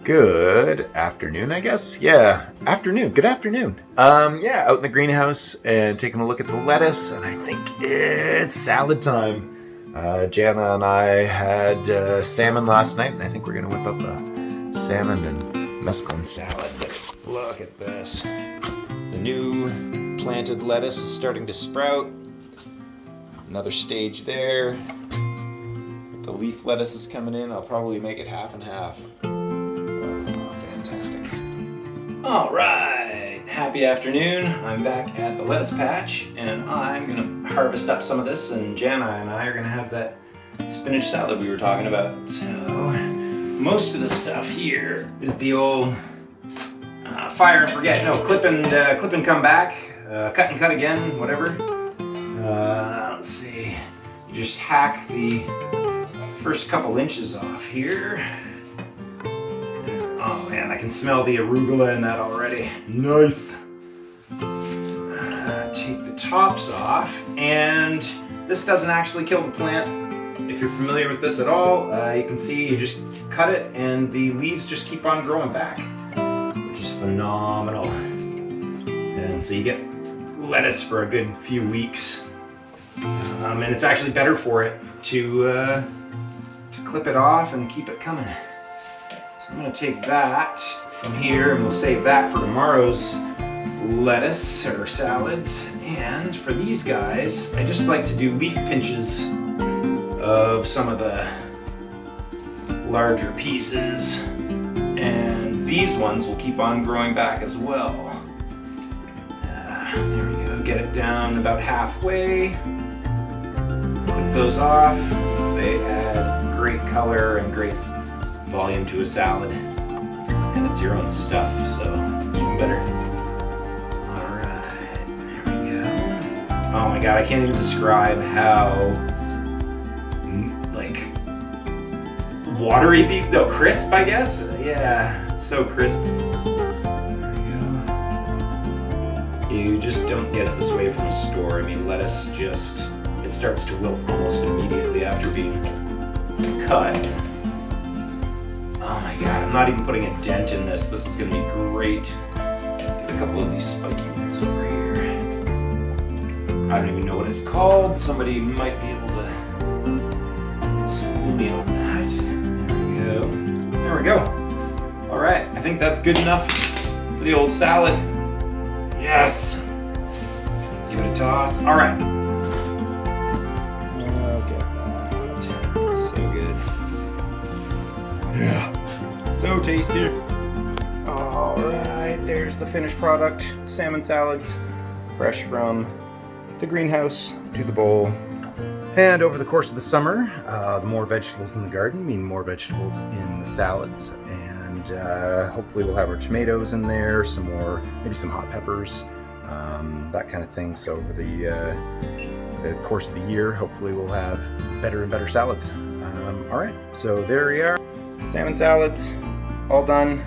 Good afternoon, I guess. Yeah, afternoon. Good afternoon. Yeah, out in the greenhouse and taking a look at the lettuce, and I think it's salad time. Jana and I had salmon last night, and I think we're gonna whip up a salmon and mesclun salad. But look at this. The new planted lettuce is starting to sprout. Another stage there. The leaf lettuce is coming in. I'll probably make it half and half. Fantastic. All right, happy afternoon. I'm back at the lettuce patch and I'm gonna harvest up some of this, and Jana and I are gonna have that spinach salad we were talking about. So most of the stuff here is the old fire and forget. No, clip and come back, cut and cut again, whatever. Let's see, you just hack the first couple inches off here. Oh man, I can smell the arugula in that already. Nice. Take the tops off, and this doesn't actually kill the plant. If you're familiar with this at all, you can see you just cut it and the leaves just keep on growing back, which is phenomenal. And so you get lettuce for a good few weeks. And it's actually better for it to clip it off and keep it coming. I'm going to take that from here and we'll save that for tomorrow's lettuce or salads. And for these guys, I just like to do leaf pinches of some of the larger pieces. And these ones will keep on growing back as well. There we go, get it down about halfway. Clip those off. They add great color and great volume to a salad, and it's your own stuff, so even better. Alright, there we go. Oh my god, I can't even describe how like watery these, no, crisp, I guess? Yeah, so crisp. There we go. You just don't get it this way from a store. I mean, lettuce just, it starts to wilt almost immediately after being cut. Oh my god, I'm not even putting a dent in this. This is going to be great. Get a couple of these spiky ones over here. I don't even know what it's called. Somebody might be able to school me on that. There we go. There we go. Alright, I think that's good enough for the old salad. Yes! Give it a toss. Alright. So tasty. All right, there's the finished product. Salmon salads, fresh from the greenhouse to the bowl. And over the course of the summer, the more vegetables in the garden mean more vegetables in the salads. And hopefully we'll have our tomatoes in there, some more, maybe some hot peppers, that kind of thing. So over the course of the year, hopefully we'll have better and better salads. All right, so there we are. Salmon salads, all done,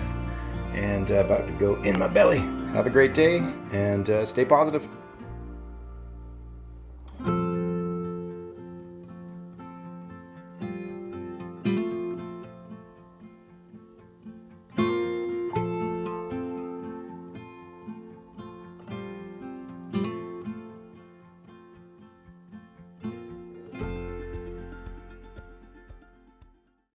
and about to go in my belly. Have a great day, and stay positive.